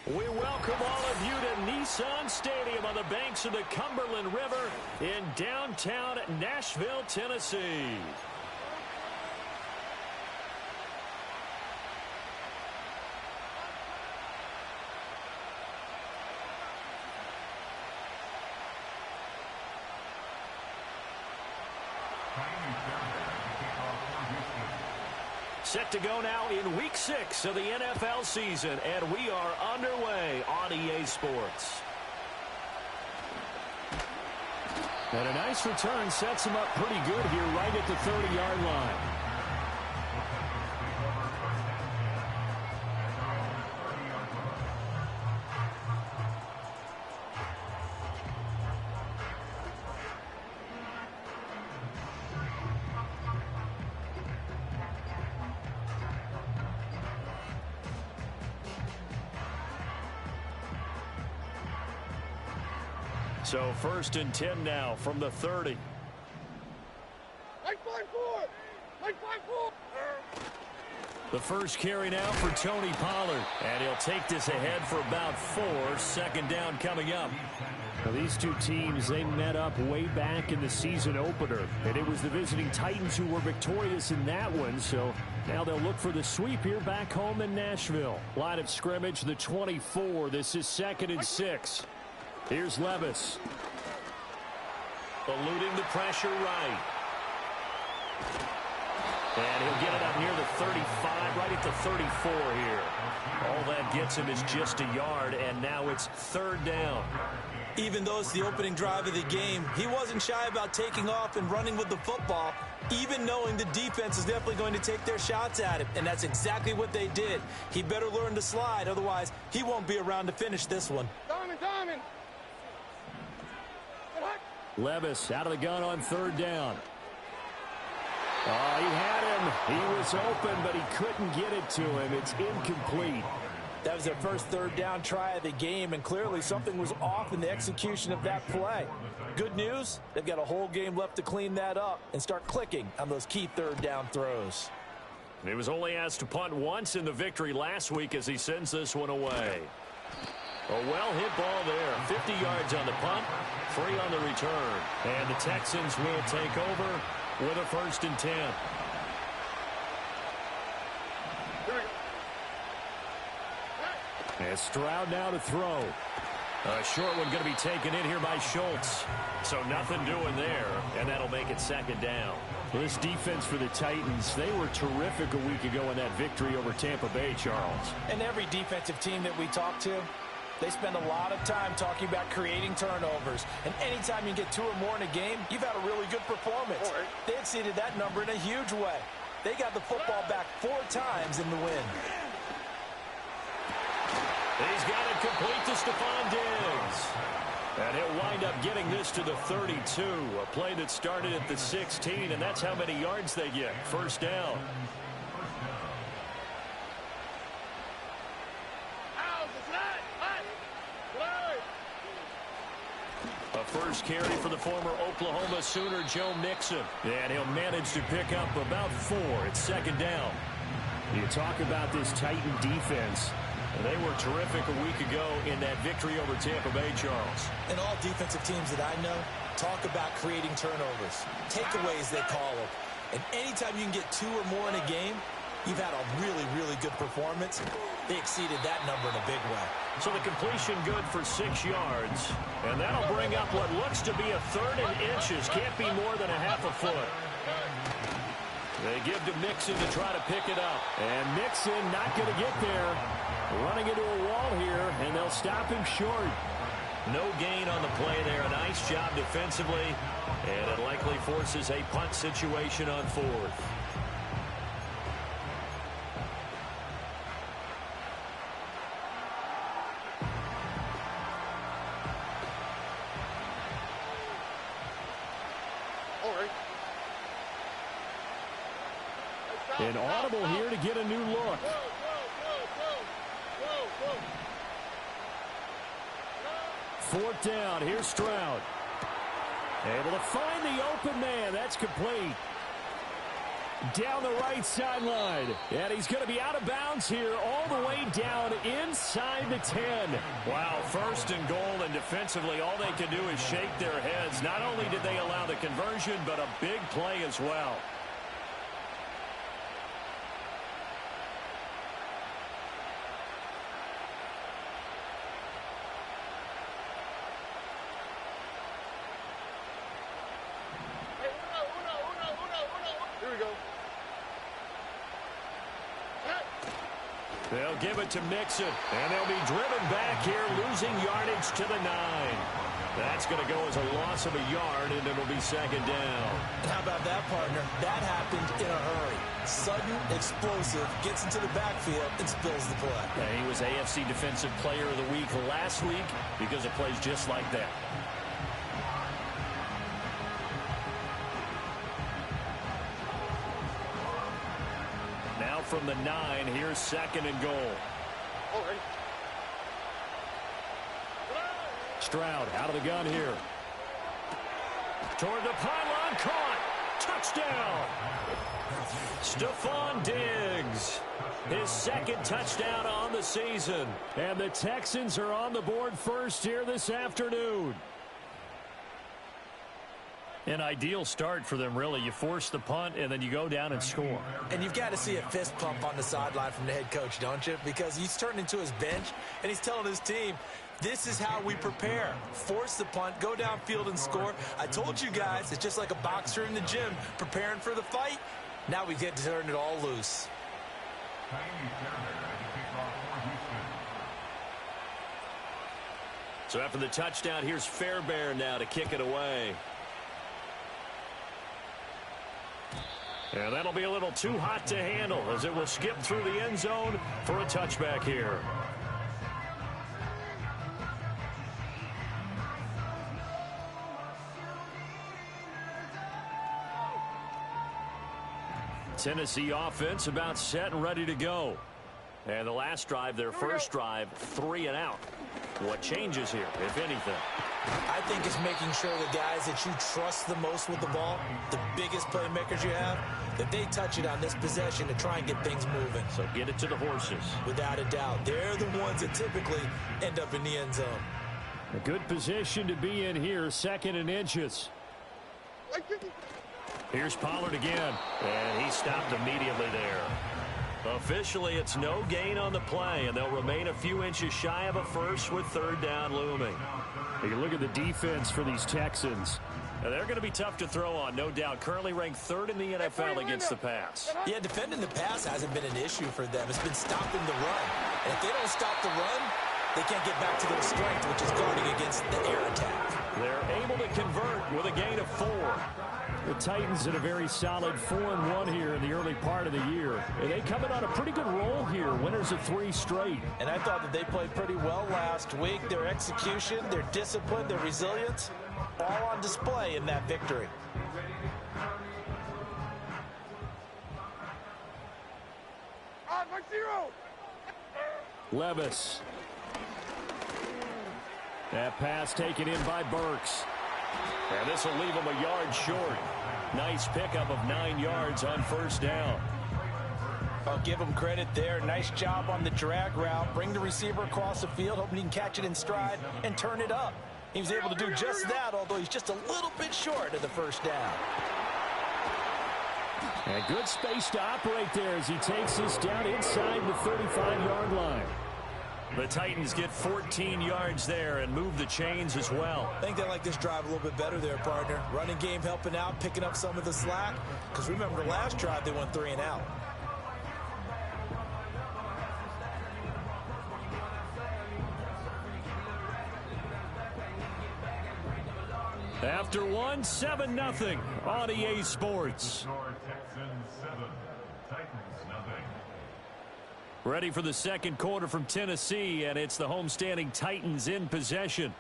We welcome all of you to Nissan Stadium on the banks of the Cumberland River in downtown Nashville, Tennessee. Set to go now in Week 6 of the NFL season, and we are underway on EA Sports. And a nice return sets him up pretty good here right at the 30-yard line. So 1st and 10 now from the 30. The first carry now for Tony Pollard. And he'll take this ahead for about 4. 2nd down coming up. Now, these two teams, they met up way back in the season opener. And it was the visiting Titans who were victorious in that one. So now they'll look for the sweep here back home in Nashville. Line of scrimmage, the 24. This is 2nd and 6. Here's Levis. Eluding the pressure right. And he'll get it up near the 35, right at the 34 here. All that gets him is just a yard, and now it's 3rd down. Even though it's the opening drive of the game, he wasn't shy about taking off and running with the football, even knowing the defense is definitely going to take their shots at him, and that's exactly what they did. He better learn to slide, otherwise he won't be around to finish this one. Diamond. Levis out of the gun on 3rd down. Oh, he had him. He was open, but he couldn't get it to him. It's incomplete. That was their first 3rd down try of the game, and clearly something was off in the execution of that play. Good news, they've got a whole game left to clean that up and start clicking on those key 3rd down throws. And he was only asked to punt once in the victory last week as he sends this one away. A well-hit ball there. 50 yards on the punt, 3 on the return. And the Texans will take over with a 1st and 10. And Stroud now to throw. A short one going to be taken in here by Schultz. So nothing doing there, and that'll make it 2nd down. Well, this defense for the Titans, they were terrific a week ago in that victory over Tampa Bay, Charles. And every defensive team that we talk to, they spend a lot of time talking about creating turnovers. And anytime you get 2 or more in a game, you've had a really good performance. They exceeded that number in a huge way. They got the football back 4 times in the win. He's got it complete to Stephon Diggs. And he'll wind up getting this to the 32. A play that started at the 16, and that's how many yards they get. 1st down. A first carry for the former Oklahoma Sooner, Joe Mixon. And he'll manage to pick up about 4. It's 2nd down. You talk about this Titan defense. They were terrific a week ago in that victory over Tampa Bay, Charles. And all defensive teams that I know talk about creating turnovers. Takeaways, they call them. And anytime you can get 2 or more in a game, you've had a really, really good performance. They exceeded that number in a big way. So the completion good for 6 yards. And that'll bring up what looks to be a 3rd and inches. Can't be more than a half a foot. They give to Mixon to try to pick it up. And Mixon not going to get there. Running into a wall here, and they'll stop him short. No gain on the play there. A nice job defensively. And it likely forces a punt situation on 4th. An audible here to get a new look. 4th down. Here's Stroud. Able to find the open man. That's complete. Down the right sideline. And he's going to be out of bounds here all the way down inside the 10. Wow, 1st and goal, and defensively all they can do is shake their heads. Not only did they allow the conversion, but a big play as well. They'll give it to Mixon, and they'll be driven back here, losing yardage to the 9. That's going to go as a loss of a yard, and it'll be 2nd down. How about that, partner? That happened in a hurry. Sudden, explosive, gets into the backfield, and spills the play. And he was AFC Defensive Player of the Week last week because of plays just like that. Now from the 9, here's 2nd and goal. Stroud out of the gun here. Toward the pylon, caught. Touchdown. Stephon Diggs. His 2nd touchdown on the season. And the Texans are on the board first here this afternoon. An ideal start for them, really. You force the punt, and then you go down and score. And you've got to see a fist pump on the sideline from the head coach, don't you? Because he's turned into his bench, and he's telling his team, this is how we prepare. Force the punt, go downfield and score. I told you guys, it's just like a boxer in the gym preparing for the fight. Now we get to turn it all loose. So after the touchdown, here's Fairbairn now to kick it away. And that'll be a little too hot to handle as it will skip through the end zone for a touchback here. Tennessee offense about set and ready to go. And the last drive, their first drive, 3 and out. What changes here, if anything? I think it's making sure the guys that you trust the most with the ball, the biggest playmakers you have, that they touch it on this possession to try and get things moving. So get it to the horses. Without a doubt. They're the ones that typically end up in the end zone. A good position to be in here, 2nd and inches. Here's Pollard again, and he stopped immediately there. Officially, it's no gain on the play, and they'll remain a few inches shy of a first with 3rd down looming. You look at the defense for these Texans. Now, they're going to be tough to throw on, no doubt. Currently ranked 3rd in the NFL against the pass. Yeah, defending the pass hasn't been an issue for them. It's been stopping the run. And if they don't stop the run, they can't get back to their strength, which is guarding against the air attack. They're able to convert with a gain of 4. The Titans in a very solid 4-1 here in the early part of the year. And they coming on a pretty good roll here. Winners of 3 straight. And I thought that they played pretty well last week. Their execution, their discipline, their resilience, all on display in that victory. Levis. That pass taken in by Burks. And this will leave him a yard short. Nice pickup of 9 yards on 1st down. I'll give him credit there. Nice job on the drag route. Bring the receiver across the field, hoping he can catch it in stride and turn it up. He was able to do just that, although he's just a little bit short of the 1st down. And good space to operate there as he takes this down inside the 35-yard line. The Titans get 14 yards there and move the chains as well. I think they like this drive a little bit better there, partner. Running game helping out, picking up some of the slack. Because remember, the last drive they went 3 and out. After 1, 7-0 on EA Sports. Ready for the 2nd quarter from Tennessee, and it's the homestanding Titans in possession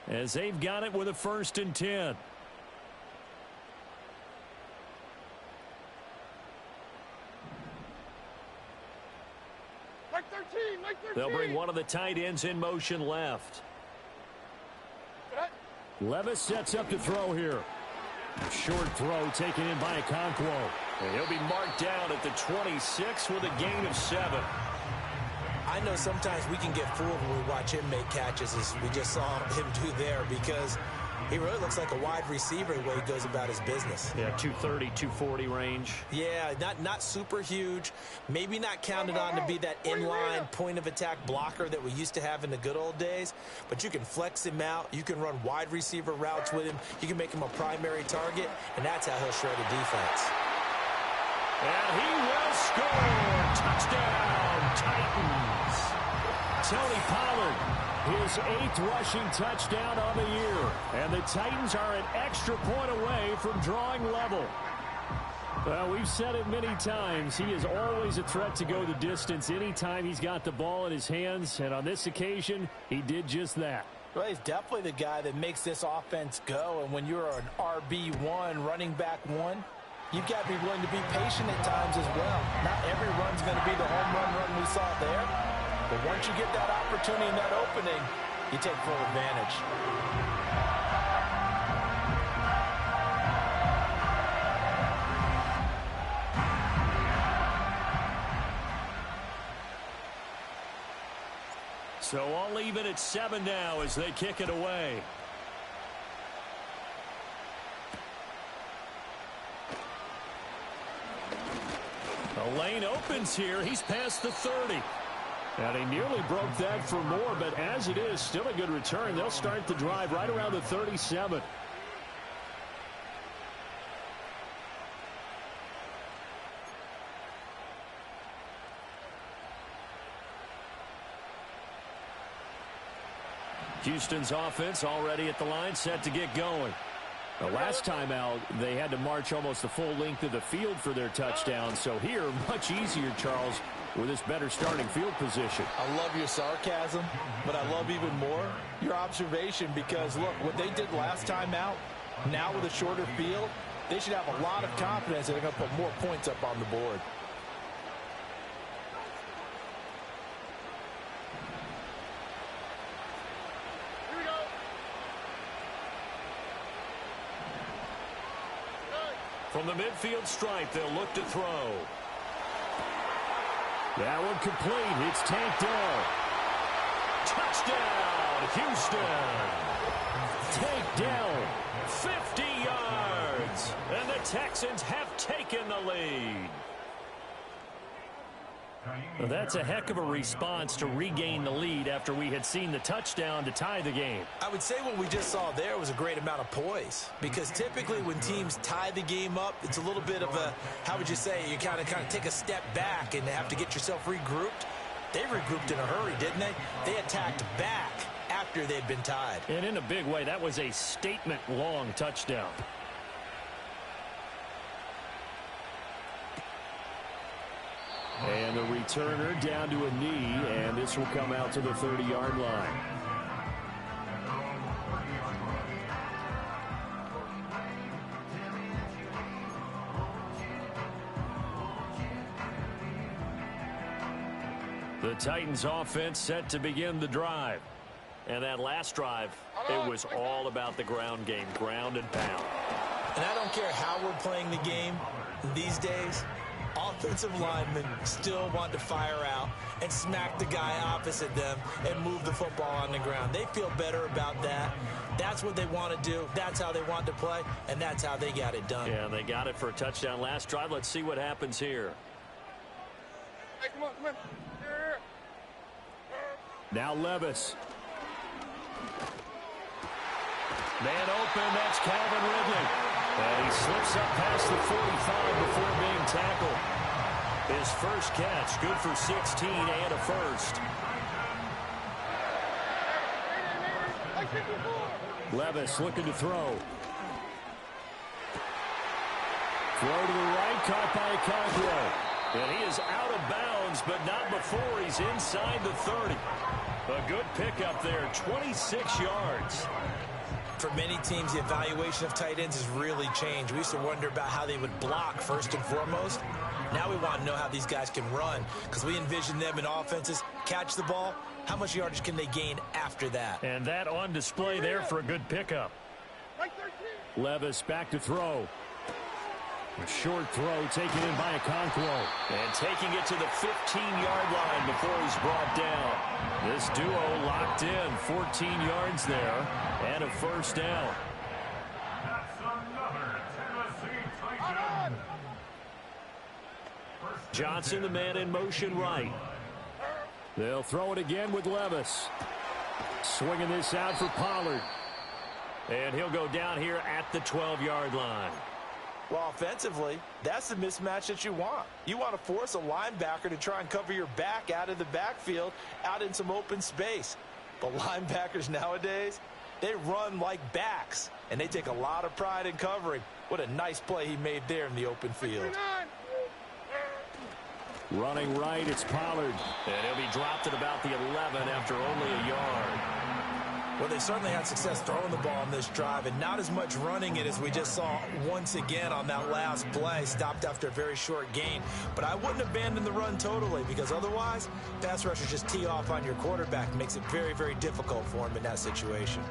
as they've got it with a 1st and 10. They'll bring one of the tight ends in motion left. Levis sets up to throw here. A short throw taken in by Okonkwo. And he'll be marked down at the 26 with a gain of 7. I know sometimes we can get fooled when we watch him make catches, as we just saw him do there, because he really looks like a wide receiver the way he goes about his business. Yeah, 230, 240 range. Yeah, not super huge. Maybe not counted on to be that inline point-of-attack blocker that we used to have in the good old days. But you can flex him out. You can run wide receiver routes with him. You can make him a primary target, and that's how he'll shred a defense. And he will score. Touchdown, Titans. Tony Pollard, his 8th rushing touchdown on the year. And the Titans are an extra point away from drawing level. Well, we've said it many times. He is always a threat to go the distance anytime he's got the ball in his hands. And on this occasion, he did just that. Well, he's definitely the guy that makes this offense go. And when you're an RB1, running back 1, you've got to be willing to be patient at times as well. Not every run's going to be the home run we saw there. But once you get that opportunity and that opening, you take full advantage. So I'll leave it at 7 now as they kick it away. The lane opens here. He's past the 30. And he nearly broke that for more, but as it is, still a good return. They'll start the drive right around the 37. Houston's offense already at the line, set to get going. The last time out, they had to march almost the full length of the field for their touchdown. So here, much easier, Charles, with this better starting field position. I love your sarcasm, but I love even more your observation, because, look, what they did last time out, now with a shorter field, they should have a lot of confidence that they're going to put more points up on the board. From the midfield stripe, they'll look to throw. That one complete. It's tanked down. Touchdown, Houston. Take down. 50 yards. And the Texans have taken the lead. Well, that's a heck of a response to regain the lead after we had seen the touchdown to tie the game. I would say what we just saw there was a great amount of poise, because typically when teams tie the game up, it's a little bit of a, how would you say, you kind of take a step back and have to get yourself regrouped. They regrouped in a hurry, didn't they? They attacked back after they'd been tied. And in a big way, that was a statement-long touchdown. And the returner down to a knee, and this will come out to the 30-yard line. The Titans offense set to begin the drive. And that last drive, it was all about the ground game, ground and pound. And I don't care how we're playing the game these days, offensive linemen still want to fire out and smack the guy opposite them and move the football on the ground. They feel better about that. That's what they want to do. That's how they want to play, and that's how they got it done. Yeah, they got it for a touchdown last drive. Let's see what happens here. Hey, come on. Now Levis. Man open, that's Calvin Ridley. And he slips up past the 45 before being tackled. His first catch, good for 16 and a first. Levis looking to throw. Throw to the right, caught by Okonkwo. And he is out of bounds, but not before he's inside the 30. A good pickup there, 26 yards. For many teams, the evaluation of tight ends has really changed. We used to wonder about how they would block first and foremost. Now we want to know how these guys can run, because we envision them in offenses catch the ball. How much yardage can they gain after that? And that on display there for a good pickup. Levis back to throw. A short throw taken in by Okonkwo. And taking it to the 15-yard line before he's brought down. This duo locked in, 14 yards there, and a first down. Johnson, the man in motion right. They'll throw it again with Levis. Swinging this out for Pollard. And he'll go down here at the 12-yard line. Well, offensively, that's the mismatch that you want. You want to force a linebacker to try and cover your back out of the backfield, out in some open space. But linebackers nowadays, they run like backs, and they take a lot of pride in covering. What a nice play he made there in the open field. Running right, it's Pollard. And he'll be dropped at about the 11 after only a yard. Well, they certainly had success throwing the ball on this drive, and not as much running it as we just saw once again on that last play. Stopped after a very short gain. But I wouldn't abandon the run totally, because otherwise, pass rushers just tee off on your quarterback. Makes it very, very difficult for him in that situation.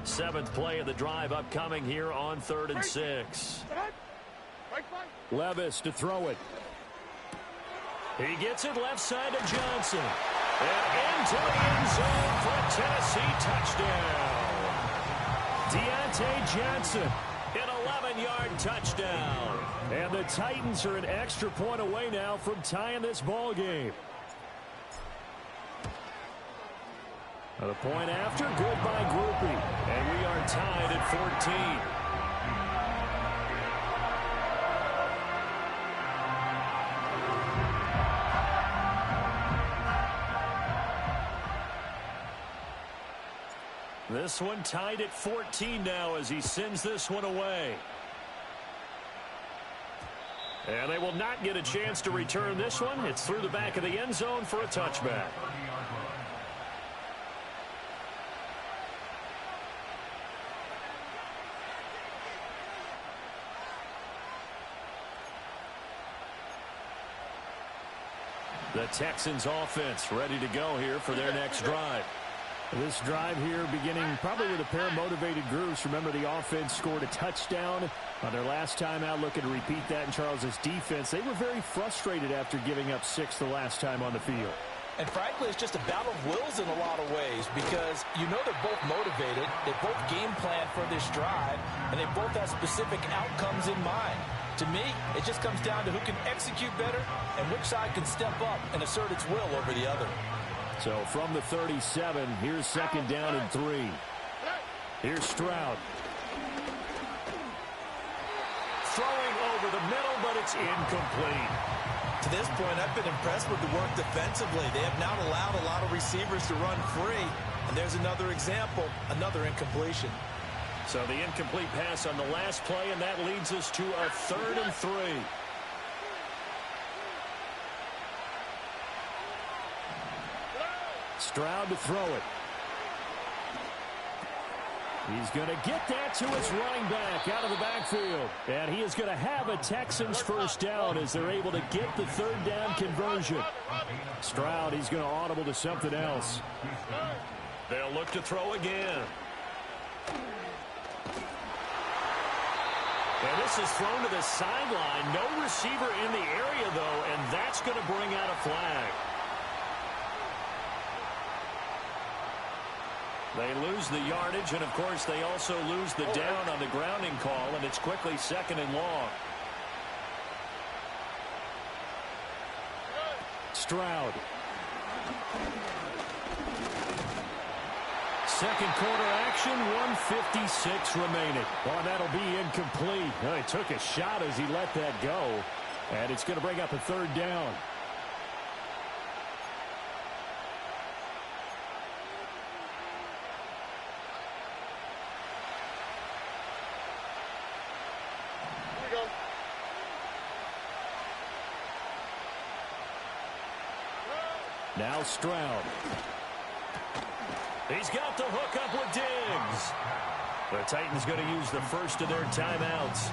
7th play of the drive upcoming here on 3rd and 6. Levis to throw it. He gets it left side to Johnson. And into the end zone for a Tennessee touchdown. Deontay Johnson. An 11-yard touchdown. And the Titans are an extra point away now from tying this ball game. The point after, good by Groupie. And we are tied at 14. This one tied at 14 now as he sends this one away. And they will not get a chance to return this one. It's through the back of the end zone for a touchback. The Texans offense ready to go here for their next drive. This drive here beginning probably with a pair of motivated groups. Remember, the offense scored a touchdown on their last time out, looking to repeat that in Charles's defense. They were very frustrated after giving up 6 the last time on the field. And frankly, it's just a battle of wills in a lot of ways, because you know they're both motivated, they both game plan for this drive, and they both have specific outcomes in mind. To me, it just comes down to who can execute better and which side can step up and assert its will over the other. So from the 37, here's 2nd down and 3. Here's Stroud. Throwing over the middle, but it's incomplete. To this point, I've been impressed with the work defensively. They have not allowed a lot of receivers to run free. And there's another example, another incompletion. So the incomplete pass on the last play, and that leads us to a 3rd and 3. Stroud to throw it. He's going to get that to his running back out of the backfield. And he is going to have a Texans first down as they're able to get the 3rd down conversion. Stroud, he's going to audible to something else. They'll look to throw again. And this is thrown to the sideline. No receiver in the area, though, and that's going to bring out a flag. They lose the yardage, and, of course, they also lose the down on the grounding call, and it's quickly 2nd and long. Stroud. Second quarter action, 1:56 remaining. Well, that'll be incomplete. Well, he took a shot as he let that go, and it's going to bring up a 3rd down. Now Stroud. He's got the hook up with Diggs. The Titans going to use the first of their timeouts.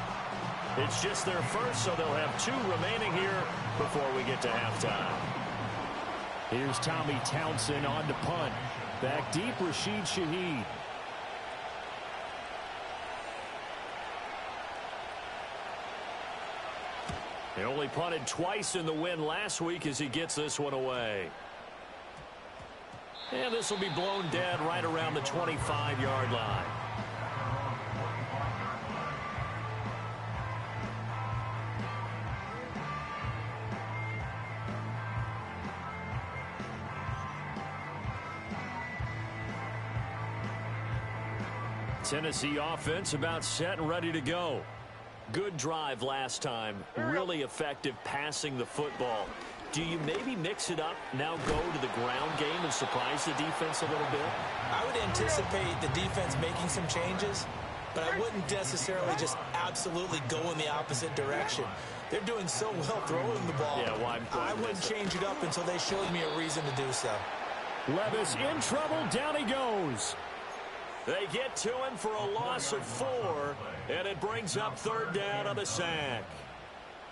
It's just their first, so they'll have 2 remaining here before we get to halftime. Here's Tommy Townsend on to punt. Back deep, Rashid Shaheed. He only punted twice in the win last week as he gets this one away. And this will be blown dead right around the 25-yard line. Tennessee offense about set and ready to go. Good drive last time. Really effective passing the football. Do you maybe mix it up, now go to the ground game and surprise the defense a little bit? I would anticipate the defense making some changes, but I wouldn't necessarily just absolutely go in the opposite direction. They're doing so well throwing the ball. Yeah, well, I wouldn't change it up until they showed me a reason to do so. Levis in trouble. Down he goes. They get to him for a loss of 4, and it brings up third down on the sack.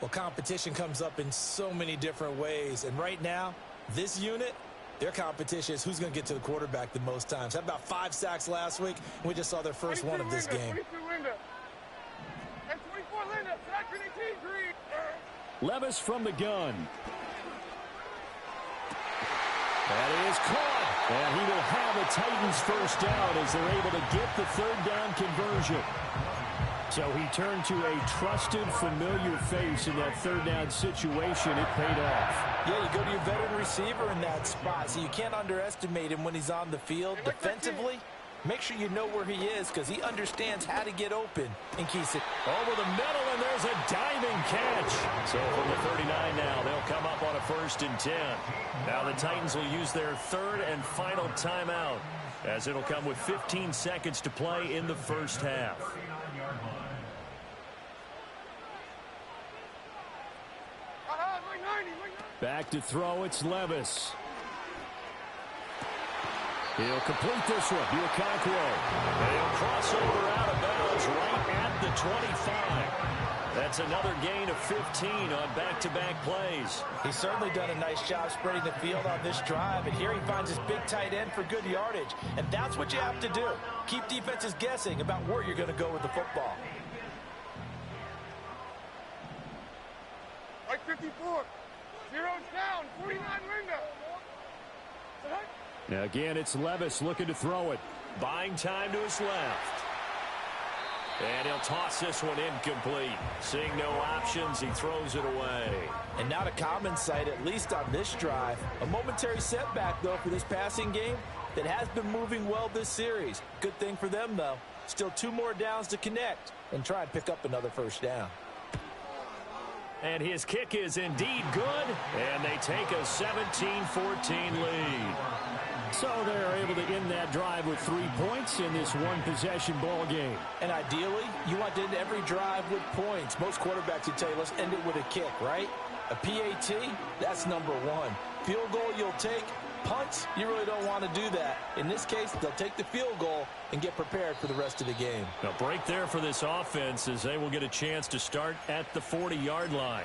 Well, competition comes up in so many different ways, and right now, this unit, their competition is who's going to get to the quarterback the most times. Had about 5 sacks last week, and we just saw their first one of this game. 22 Linda. And 24 Linda. Sack 18 Green. Levis from the gun. That is caught. And he will have a Titans first down as they're able to get the third down conversion. So he turned to a trusted, familiar face in that third down situation. It paid off. Yeah, you go to your veteran receiver in that spot, so you can't underestimate him when he's on the field. Defensively, make sure you know where he is because he understands how to get open and keeps it over the middle, and there's a diving catch. So from the 39 now, they'll come up on a 1st and 10. Now the Titans will use their third and final timeout as it'll come with 15 seconds to play in the first half. Back to throw, it's Levis. He'll complete this one. He'll Conqueror. They'll cross over out of bounds right at the 25. That's another gain of 15 on back-to-back plays. He's certainly done a nice job spreading the field on this drive, and here he finds his big tight end for good yardage. And that's what you have to do. Keep defenses guessing about where you're going to go with the football. Like 54. Zero's down. 49 Linda. Now again, it's Levis looking to throw it. Buying time to his left. And he'll toss this one incomplete. Seeing no options, he throws it away. And not a common sight, at least on this drive. A momentary setback, though, for this passing game that has been moving well this series. Good thing for them, though. Still 2 more downs to connect and try and pick up another first down. And his kick is indeed good, and they take a 17-14 lead. So they're able to end that drive with 3 points in this one-possession ball game. And ideally, you want to end every drive with points. Most quarterbacks would tell you, let's end it with a kick, right? A PAT, that's number 1. Field goal you'll take. Punts, you really don't want to do that. In this case, they'll take the field goal and get prepared for the rest of the game. A break there for this offense as they will get a chance to start at the 40-yard line.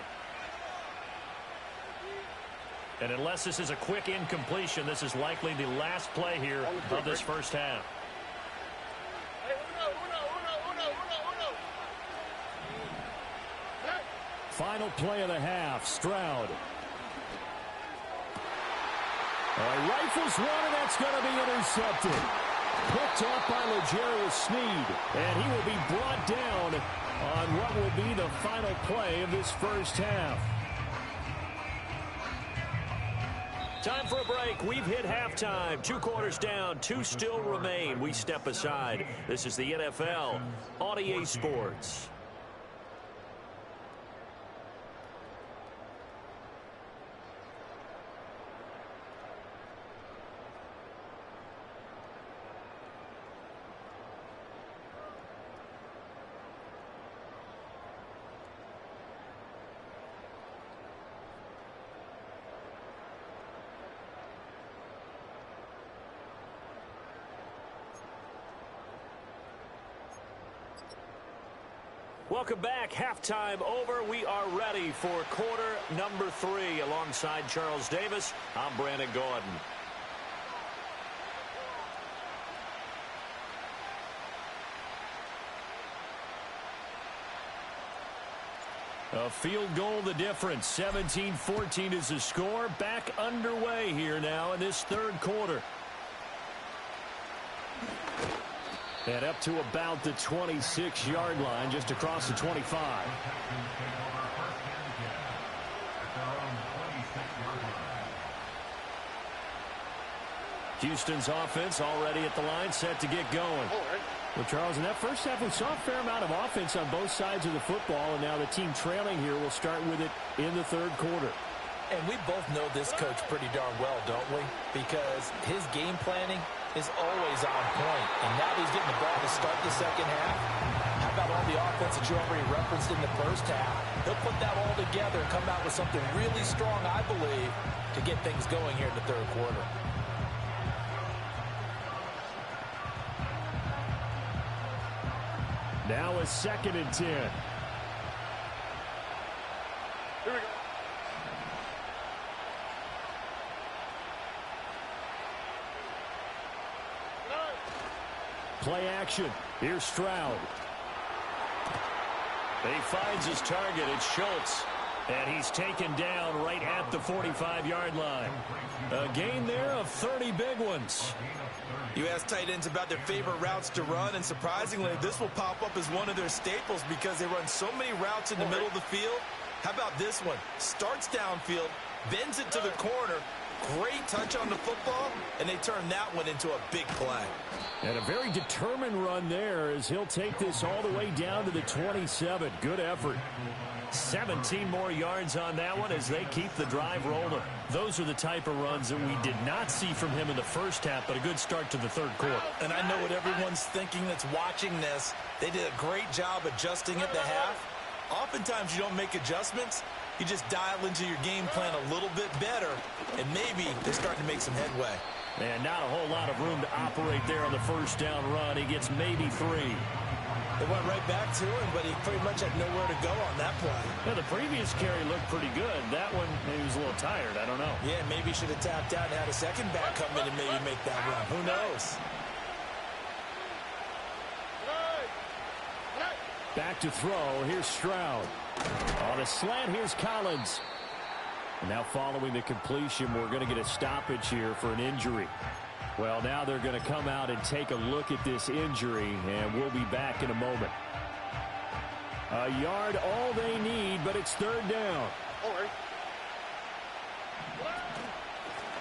And unless this is a quick incompletion, this is likely the last play here of this first half. Final play of the half, Stroud. Rifles one, and that's going to be intercepted. Picked up by L'Jarius Sneed, and he will be brought down on what will be the final play of this first half. Time for a break. We've hit halftime. 2 quarters down. 2 still remain. We step aside. This is the NFL on EA Sports. Welcome back. Halftime over. We are ready for quarter number 3. Alongside Charles Davis, I'm Brandon Gordon. A field goal the difference. 17-14 is the score. Back underway here now in this third quarter. And up to about the 26-yard line, just across the 25. Houston's offense already at the line, set to get going. Well, Charles, in that first half, we saw a fair amount of offense on both sides of the football, and now the team trailing here will start with it in the third quarter. And we both know this coach pretty darn well, don't we? Because his game planning is always on point. And now he's getting the ball to start the second half. How about all the offense that you already referenced in the first half? He'll put that all together and come out with something really strong, I believe, to get things going here in the third quarter. Now a 2nd and 10. Here we go. Play action. Here's Stroud. He finds his target. It's Schultz. And he's taken down right at the 45-yard line. A gain there of 30 big ones. You ask tight ends about their favorite routes to run, and surprisingly, this will pop up as one of their staples because they run so many routes in the middle of the field. How about this one? Starts downfield, bends it to the corner, great touch on the football, and they turn that one into a big play. And a very determined run there as he'll take this all the way down to the 27. Good effort. 17 more yards on that one as they keep the drive rolling. Those are the type of runs that we did not see from him in the first half, but a good start to the third quarter. And I know what everyone's thinking that's watching this. They did a great job adjusting at the half. Oftentimes you don't make adjustments. You just dial into your game plan a little bit better, and maybe they're starting to make some headway. And not a whole lot of room to operate there on the first down run. He gets maybe 3. They went right back to him, but he pretty much had nowhere to go on that play. Yeah, the previous carry looked pretty good. That one, maybe he was a little tired. I don't know. Yeah, maybe he should have tapped out and had a second back come in and maybe make that run. Who knows? Back to throw. Here's Stroud. On a slant, here's Collins. And now following the completion, we're going to get a stoppage here for an injury. Well, now they're going to come out and take a look at this injury, and we'll be back in a moment. A yard, all they need, but it's third down.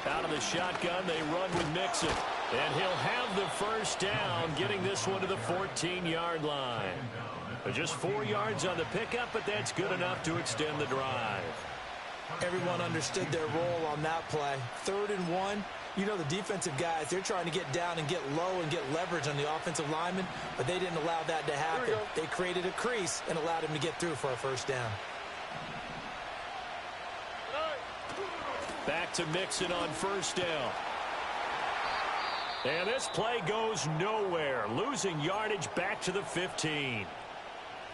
Out of the shotgun, they run with Mixon. And he'll have the first down, getting this one to the 14-yard line. But just 4 yards on the pickup, but that's good enough to extend the drive. Everyone understood their role on that play. 3rd and 1. You know the defensive guys, they're trying to get down and get low and get leverage on the offensive lineman, but they didn't allow that to happen. They created a crease and allowed him to get through for a first down. Back to Mixon on first down. And this play goes nowhere, losing yardage back to the 15.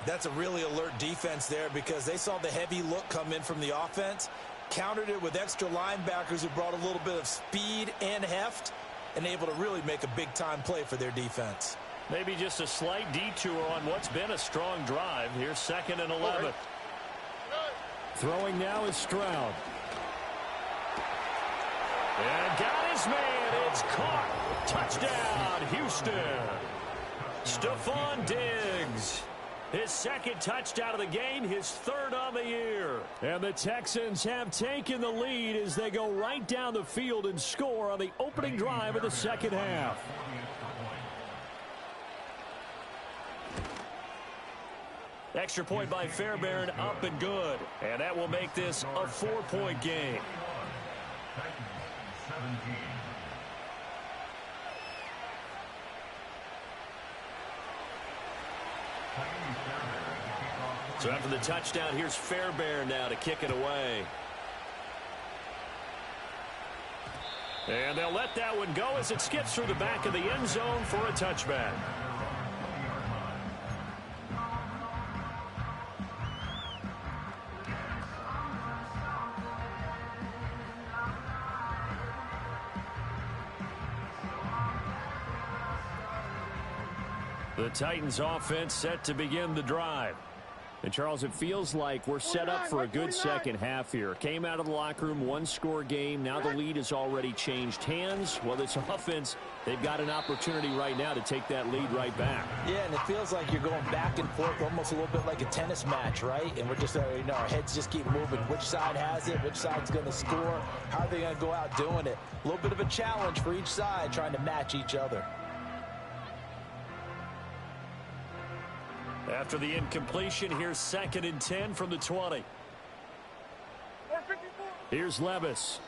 That's a really alert defense there because they saw the heavy look come in from the offense, countered it with extra linebackers who brought a little bit of speed and heft, and able to really make a big-time play for their defense. Maybe just a slight detour on what's been a strong drive. Here's 2nd and 11. Throwing now is Stroud. And got his man. It's caught. Touchdown, Houston. Stephon Diggs. His 2nd touchdown of the game, his 3rd on the year. And the Texans have taken the lead as they go right down the field and score on the opening drive of the second half. Extra point by Fairbairn, up and good. And that will make this a 4-point game. So after the touchdown, here's Fairbairn now to kick it away. And they'll let that one go as it skips through the back of the end zone for a touchback. The Titans offense set to begin the drive. And, Charles, it feels like we're set up for a good second half here. Came out of the locker room, one-score game. Now the lead has already changed hands. Well, this offense, they've got an opportunity right now to take that lead right back. Yeah, and it feels like you're going back and forth almost a little bit like a tennis match, right? And we're just, our heads just keep moving. Which side has it? Which side's going to score? How are they going to go out doing it? A little bit of a challenge for each side trying to match each other. After the incompletion, here's 2nd and 10 from the 20. Here's Levis.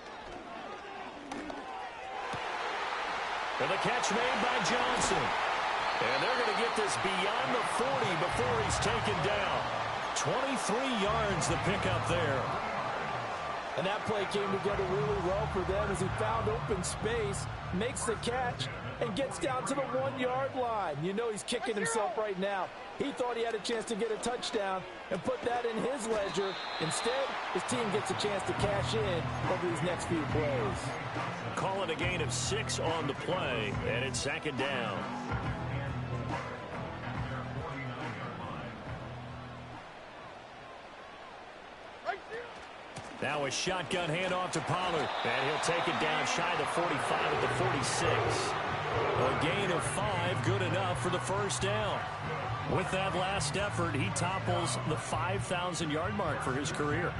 And the catch made by Johnson. And they're going to get this beyond the 40 before he's taken down. 23 yards the pickup there. And that play came together really well for them as he found open space, makes the catch, and gets down to the 1-yard line. You know he's kicking himself right now. He thought he had a chance to get a touchdown and put that in his ledger. Instead, his team gets a chance to cash in over these next few plays. Call it a gain of 6 on the play, and it's 2nd down. Now a shotgun handoff to Pollard, and he'll take it down shy of the 45 at the 46. A gain of 5, good enough for the first down. With that last effort, he topples the 5,000-yard mark for his career.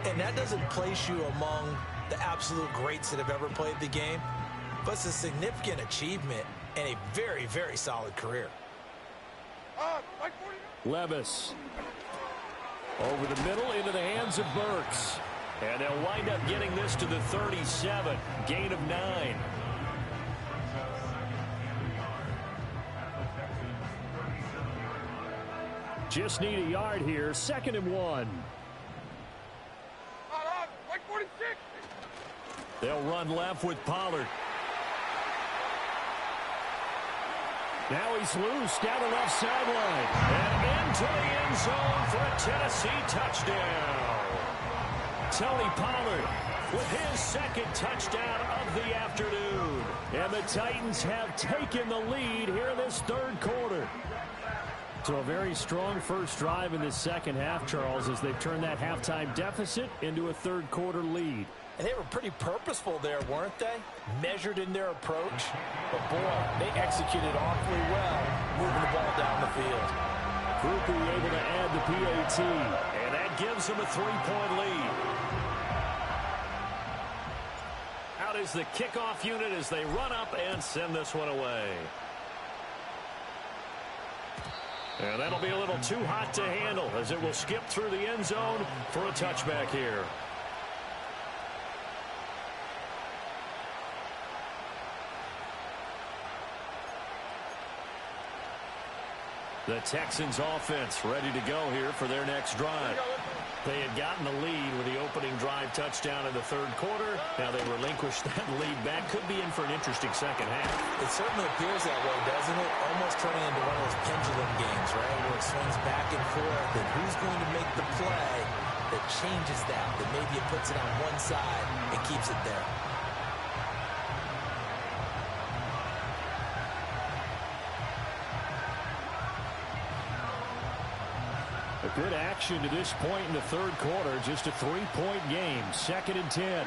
And that doesn't place you among the absolute greats that have ever played the game, but it's a significant achievement and a very, very solid career. Levis. Over the middle into the hands of Burks. And they'll wind up getting this to the 37. Gain of 9. Just need a yard here. 2nd and 1. They'll run left with Pollard. Now he's loose down the left sideline. And into the end zone for a Tennessee touchdown. Tony Pollard with his 2nd touchdown of the afternoon. And the Titans have taken the lead here in this 3rd quarter. So a very strong first drive in this second half, Charles, as they've turned that halftime deficit into a 3rd quarter lead. And they were pretty purposeful there, weren't they? Measured in their approach. But, boy, they executed awfully well moving the ball down the field. Krupe able to add the PAT. And that gives them a 3-point lead. Out is the kickoff unit as they run up and send this one away. And that'll be a little too hot to handle as it will skip through the end zone for a touchback here. The Texans offense ready to go here for their next drive. They had gotten the lead with the opening drive touchdown in the 3rd quarter. Now they relinquished that lead back. Could be in for an interesting second half. It certainly appears that way, doesn't it? Almost turning into one of those pendulum games, right? Where it swings back and forth. And who's going to make the play that changes that? That maybe it puts it on one side and keeps it there. A good action to this point in the 3rd quarter. Just a 3-point game. 2nd and 10.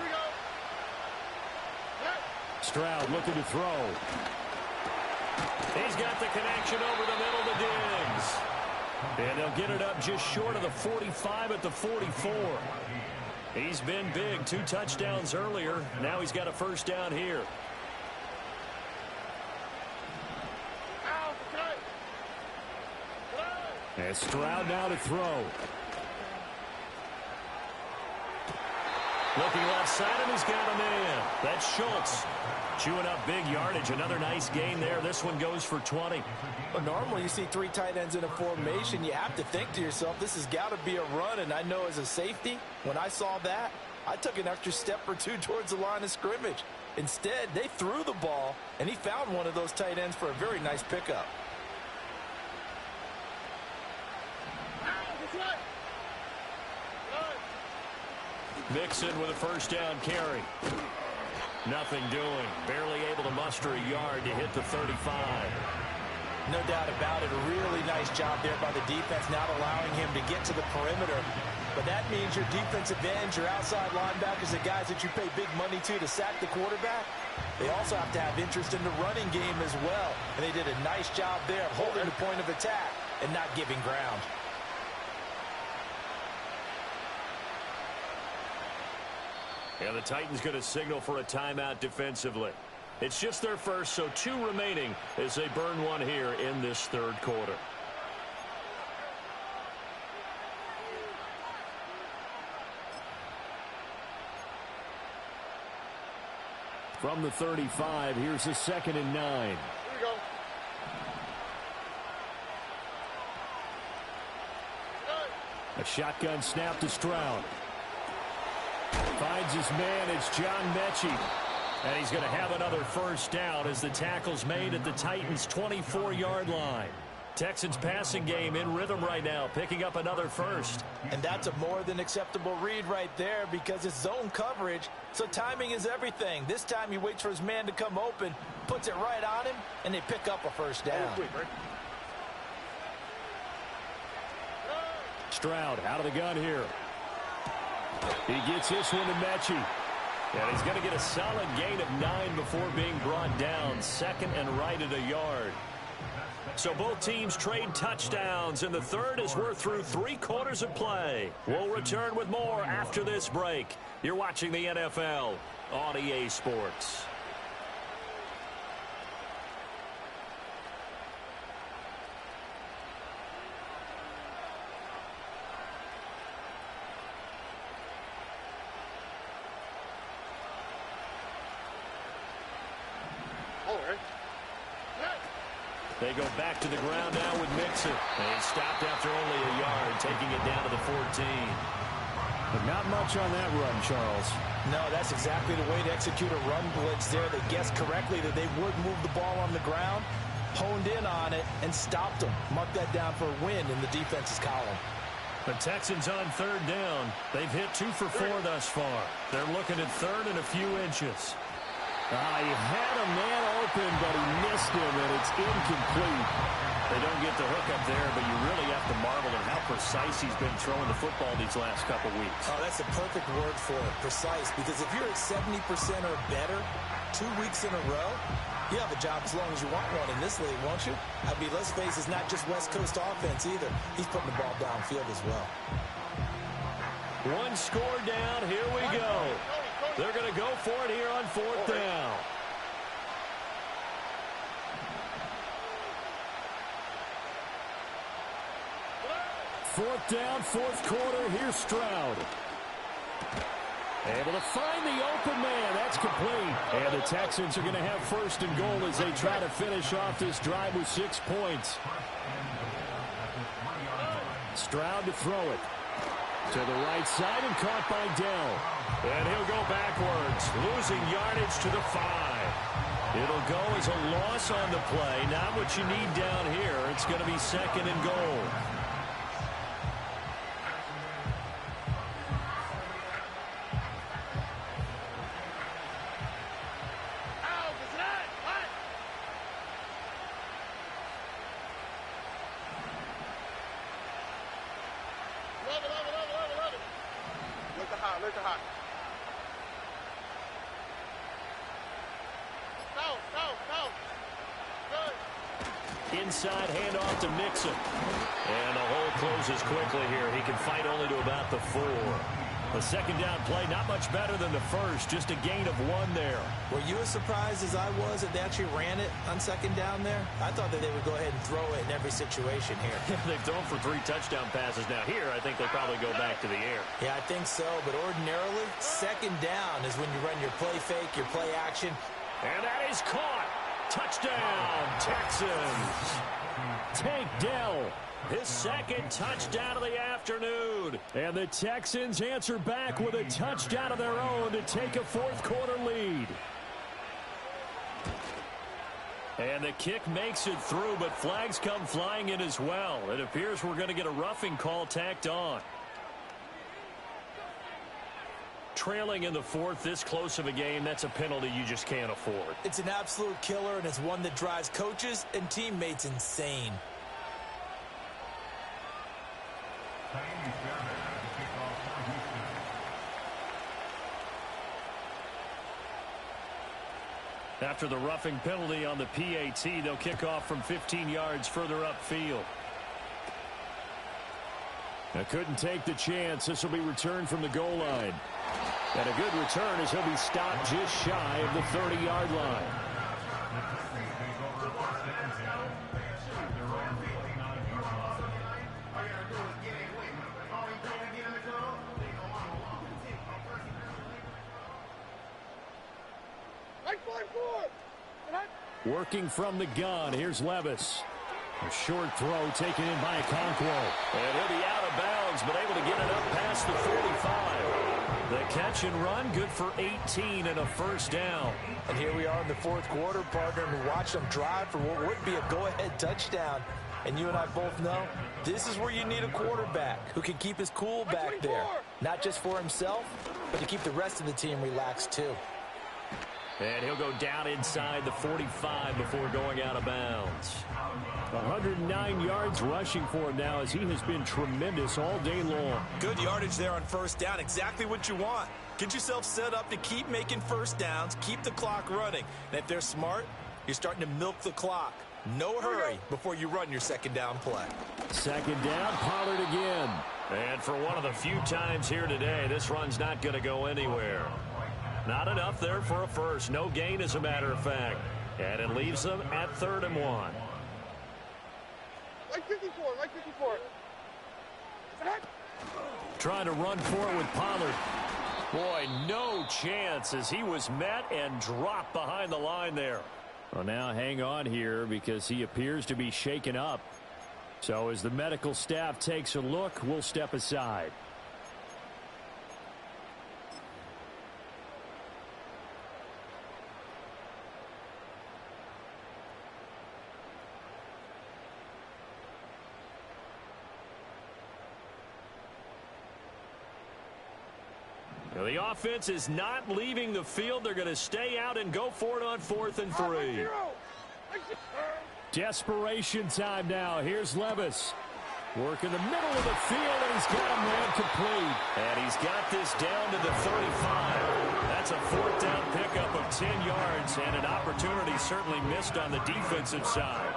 Stroud looking to throw. He's got the connection over the middle to Diggs. And they'll get it up just short of the 45 at the 44. He's been big. 2 touchdowns earlier. Now he's got a first down here. And Stroud now to throw. Looking left side, and he's got a man. That's Schultz. Chewing up big yardage. Another nice gain there. This one goes for 20. But normally you see 3 tight ends in a formation. You have to think to yourself, this has got to be a run. And I know as a safety, when I saw that, I took an extra step or 2 towards the line of scrimmage. Instead, they threw the ball, and he found one of those tight ends for a very nice pickup. Mixon with a first down carry. Nothing doing. Barely able to muster a yard to hit the 35. No doubt about it. A really nice nice job there by the defense, not allowing him to get to the perimeter. But that means your defensive ends, your outside linebackers, the guys that you pay big money to sack the quarterback, they also have to have interest in the running game as well. And they did a nice job there of holding the point of attack and not giving ground. And the Titans going to signal for a timeout defensively. It's just their first, so 2 remaining as they burn one here in this third quarter. From the 35, here's a 2nd and 9. Here we go. A shotgun snap to Stroud. Finds his man. It's John Mechie. And he's going to have another first down as the tackle's made at the Titans' 24-yard line. Texans passing game in rhythm right now, picking up another first. And that's a more than acceptable read right there because it's zone coverage, so timing is everything. This time he waits for his man to come open, puts it right on him, and they pick up a first down. Stroud out of the gun here. He gets this one to Mechie. And he's going to get a solid gain of 9 before being brought down. 2nd and right at a yard. So both teams trade touchdowns, and the third as we're through 3 quarters of play. We'll return with more after this break. You're watching the NFL on EA Sports. They go back to the ground now with Mixon. And he stopped after only a yard, taking it down to the 14. But not much on that run, Charles. No, that's exactly the way to execute a run blitz there. They guessed correctly that they would move the ball on the ground, honed in on it, and stopped them. Mark that down for a win in the defense's column. The Texans on 3rd down. They've hit 2 for 4 thus far. They're looking at 3rd and a few inches. He had a man open, but he missed him, and it's incomplete. They don't get the hook up there, but you really have to marvel at how precise he's been throwing the football these last couple weeks. Oh, that's the perfect word for it, precise. Because if you're at 70% or better 2 weeks in a row, you have a job as long as you want one in this league, won't you? I mean, let's face it, it's not just West Coast offense either. He's putting the ball downfield as well. 1 score down. Here we go. They're going to go for it here on 4th down. Fourth down, 4th quarter. Here's Stroud. Able to find the open man. That's complete. And the Texans are going to have 1st and goal as they try to finish off this drive with 6 points. Stroud to throw it. To the right side and caught by Dell. And he'll go backwards, losing yardage to the 5. It'll go as a loss on the play. Not what you need down here. It's going to be 2nd and goal. Inside handoff to Mixon. And the hole closes quickly here. He can fight only to about the 4. The 2nd down play, not much better than the first. Just a gain of 1 there. Were you as surprised as I was that they actually ran it on 2nd down there? I thought that they would go ahead and throw it in every situation here. They've thrown for 3 touchdown passes. Now here, I think they'll probably go back to the air. Yeah, I think so. But ordinarily, 2nd down is when you run your play fake, your play action. And that is caught. Touchdown, Texans. Tank Dell. His 2nd touchdown of the afternoon. And the Texans answer back with a touchdown of their own to take a 4th quarter lead. And the kick makes it through, but flags come flying in as well. It appears we're going to get a roughing call tacked on. Trailing in the 4th, this close of a game, that's a penalty you just can't afford. It's an absolute killer, and it's one that drives coaches and teammates insane. After the roughing penalty on the PAT, they'll kick off from 15 yards further upfield. Now couldn't take the chance. This will be returned from the goal line. And a good return as he'll be stopped just shy of the 30-yard line. Working from the gun. Here's Levis. A short throw taken in by Okonkwo. And he'll be out of bounds, but able to get it up past the 45. The catch and run, good for 18 and a first down. And here we are in the fourth quarter, partner, and watch them drive for what would be a go-ahead touchdown. And you and I both know this is where you need a quarterback who can keep his cool back there. Not just for himself, but to keep the rest of the team relaxed too. And he'll go down inside the 45 before going out of bounds. 109 yards rushing for him now as he has been tremendous all day long. Good yardage there on first down. Exactly what you want. Get yourself set up to keep making first downs, keep the clock running. And if they're smart, you're starting to milk the clock. No hurry before you run your second down play. Second down, Pollard again. And for one of the few times here today, this run's not going to go anywhere. Not enough there for a first. No gain, as a matter of fact. And it leaves them at 3rd and 1. Like 54, like 54. Trying to run forward with Pollard. Boy, no chance as he was met and dropped behind the line there. Well, now hang on here because he appears to be shaken up. So as the medical staff takes a look, we'll step aside. The offense is not leaving the field. They're going to stay out and go for it on 4th and 3. Desperation time now. Here's Levis. Work in the middle of the field, and he's got a man complete. And he's got this down to the 35. That's a 4th down pickup of 10 yards, and an opportunity certainly missed on the defensive side.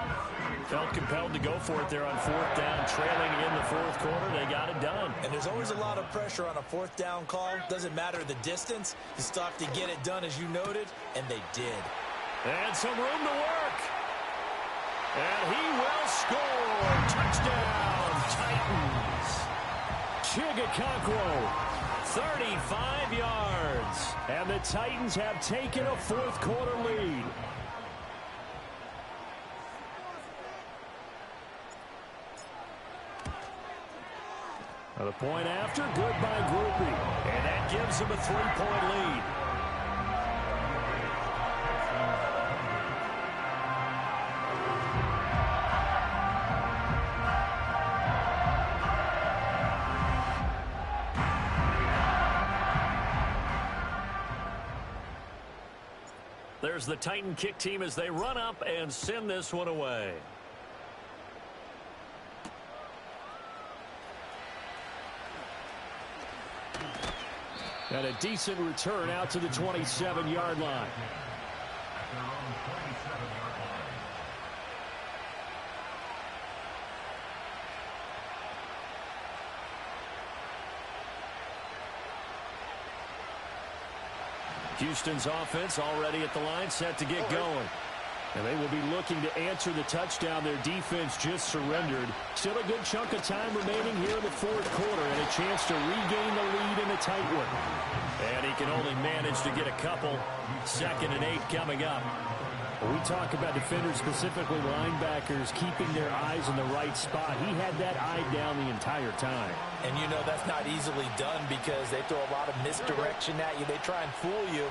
Felt compelled to go for it there on 4th down, trailing in the 4th quarter. They got it done. And there's always a lot of pressure on a 4th down call. Doesn't matter the distance. You still have to get it done, as you noted, and they did. And some room to work. And he will score. Touchdown, Titans. Okonkwo, 35 yards. and the Titans have taken a 4th quarter lead. The point after, good by Groupie. And that gives them a 3-point lead. There's the Titan kick team as they run up and send this one away. And a decent return out to the 27-yard line. Houston's offense already at the line, set to get going. And they will be looking to answer the touchdown their defense just surrendered. Still a good chunk of time remaining here in the 4th quarter and a chance to regain the lead in a tight one. And he can only manage to get a couple. 2nd and 8 coming up. When we talk about defenders, specifically linebackers, keeping their eyes in the right spot. He had that eye down the entire time. And you know that's not easily done because they throw a lot of misdirection at you. They try and fool you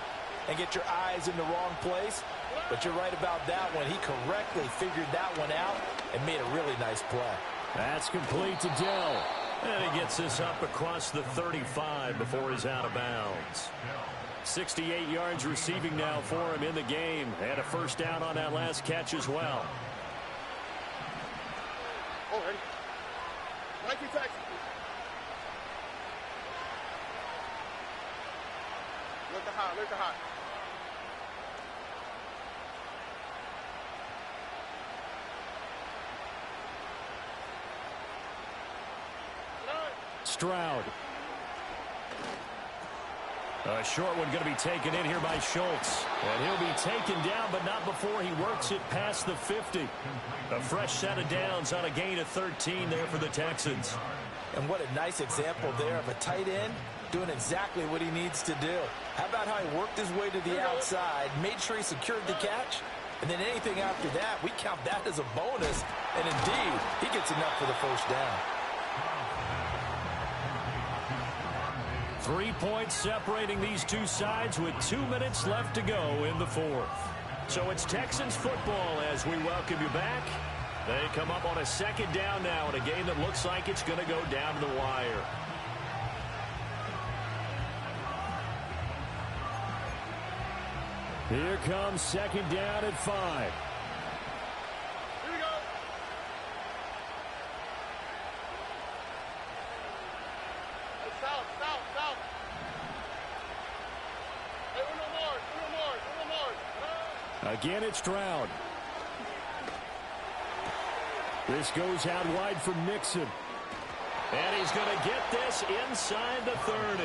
and get your eyes in the wrong place. But you're right about that one. He correctly figured that one out and made a really nice play. That's complete to Dell. And he gets this up across the 35 before he's out of bounds. 68 yards receiving now for him in the game. And a first down on that last catch as well. Already. Like you Texans. Look at high, look at high. Stroud. A short one going to be taken in here by Schultz. And he'll be taken down, but not before he works it past the 50. A fresh set of downs on a gain of 13 there for the Texans. And what a nice example there of a tight end doing exactly what he needs to do. How about how he worked his way to the outside, made sure he secured the catch, and then anything after that, we count that as a bonus. And indeed, he gets enough for the first down. 3 points separating these two sides with 2 minutes left to go in the fourth. So it's Texans football as we welcome you back. They come up on a second down now in a game that looks like it's going to go down to the wire. Here comes second down at 5. Here we go. Hey, south. Hey, uno more. Again, it's Stroud. This goes out wide for Mixon. And he's going to get this inside the 30.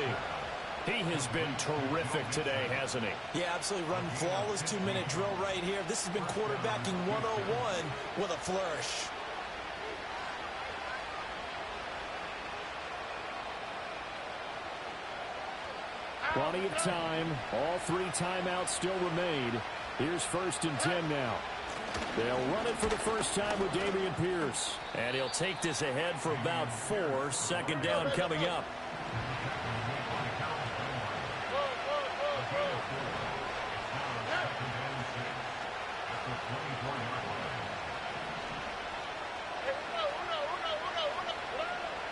He has been terrific today, hasn't he? Yeah, absolutely. Run flawless 2-minute drill right here. This has been quarterbacking 101 with a flourish. Plenty of time. All 3 timeouts still remain. Here's 1st and 10 now. They'll run it for the first time with Dameon Pierce. And he'll take this ahead for about 4. Second down coming up.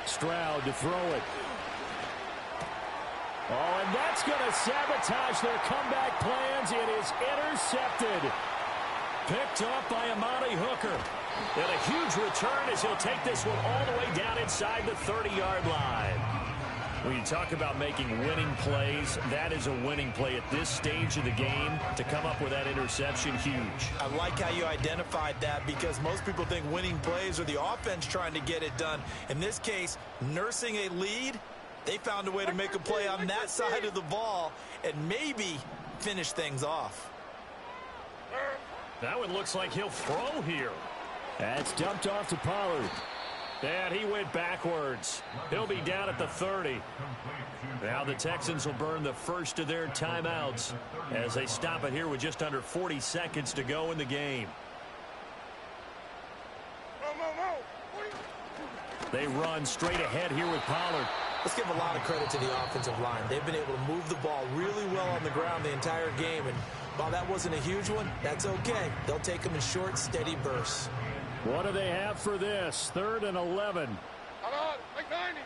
Stroud to throw it. Oh, and that's going to sabotage their comeback plans. It is intercepted. Picked up by Amani Hooker. And a huge return as he'll take this one all the way down inside the 30-yard line. When you talk about making winning plays, that is a winning play at this stage of the game. To come up with that interception, huge. I like how you identified that because most people think winning plays are the offense trying to get it done. In this case, nursing a lead, they found a way to make a play on that side of the ball and maybe finish things off. That one looks like he'll throw here. That's dumped off to Pollard. And he went backwards. He'll be down at the 30. Now the Texans will burn the first of their timeouts as they stop it here with just under 40 seconds to go in the game. They run straight ahead here with Pollard. Let's give a lot of credit to the offensive line. They've been able to move the ball really well on the ground the entire game. And while that wasn't a huge one, that's okay. They'll take them in short, steady bursts. What do they have for this? 3rd and 11. Hold on, like 90.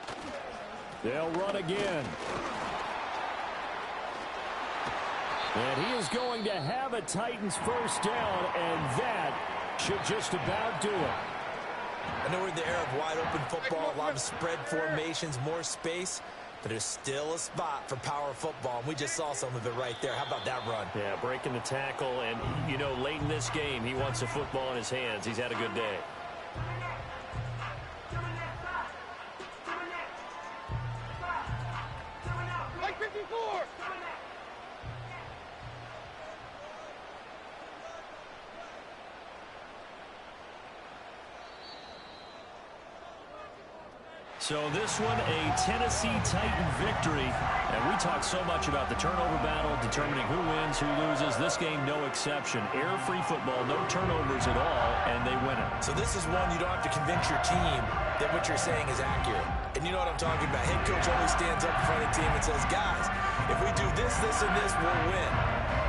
They'll run again. And he is going to have a Titans first down, and that should just about do it. I know we're in the era of wide-open football, a lot of spread formations, more space, but there's still a spot for power football, and we just saw some of it right there. How about that run? Yeah, breaking the tackle, and, you know, late in this game, he wants the football in his hands. He's had a good day. Like 54. So this one, a Tennessee Titan victory. And we talk so much about the turnover battle, determining who wins, who loses. This game, no exception. Error-free football, no turnovers at all, and they win it. So this is one you don't have to convince your team that what you're saying is accurate. And you know what I'm talking about. Head coach always stands up in front of the team and says, guys, if we do this, this, and this, we'll win.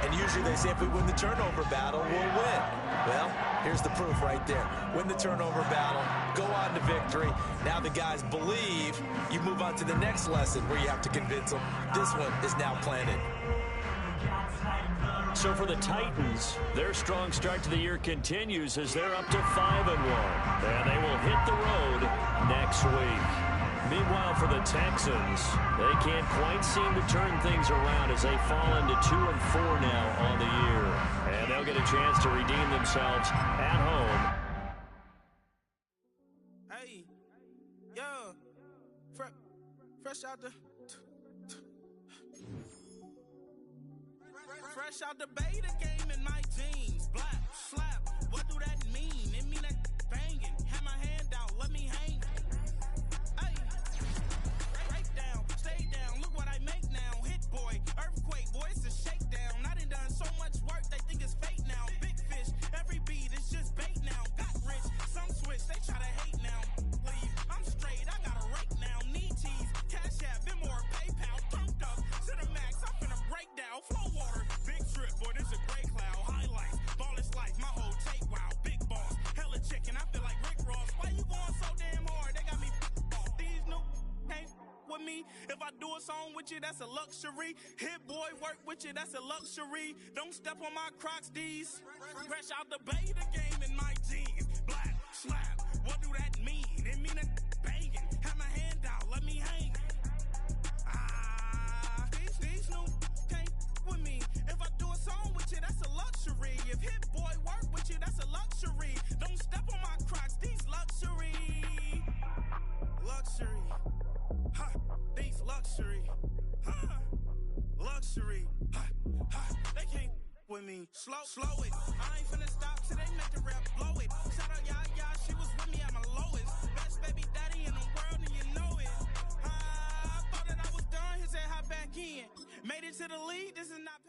And usually they say if we win the turnover battle, we'll win. Well, here's the proof right there. Win the turnover battle, go on to victory. Now the guys believe. You move on to the next lesson where you have to convince them. This one is now planted. So for the Titans, their strong start to the year continues as they're up to 5-1. And they will hit the road next week. Meanwhile, for the Texans, they can't quite seem to turn things around as they fall into 2-4 now on the year. And they'll get a chance to redeem themselves at home. Hey, yeah, Fresh out the beta game in my jeans. Black, slap, what do that mean? It mean that banging. Have my hand out, let me hang. Hey, break down, stay down, look what I make now. Hit boy, earthquake, boy, it's a shakedown. I done so much work, they think it's fake now. Big fish, every beat is just bait now. Got rich, some switch, they try to hate now. Leave, I'm straight, I got a rake now. Need cheese, Cash App, Venmo or PayPal. Turned up, Cinemax, I'm finna break down. Flow water, big trip, boy, this a gray cloud. Highlights, ball is life, my whole tape, wow. Big boss, hella chicken, I feel like Rick Ross. Why you going so damn hard? They got me off. These new can't with me. If I do a song with you, that's a luxury. Hit boy, work with you, that's a luxury. Don't step on my Crocs, these. Fresh out the beta game in my jeans. Black, slap, what do that mean? It mean that banging. Have my hand out, let me hang. These new can't with me. If I do a song with you, that's a luxury. If Hit Boy work with you, that's a luxury. Don't step on my Crocs, these luxury. Luxury. Ha, these luxury. Ha, luxury. Ha, ha, they can't with me. Slow it. I ain't finna stop till they make the rap blow it. Shout out, yeah, she was with me at my lowest. Best baby daddy in the world, and you know it. I thought that I was done, his head hop back in. Made it to the league, this is not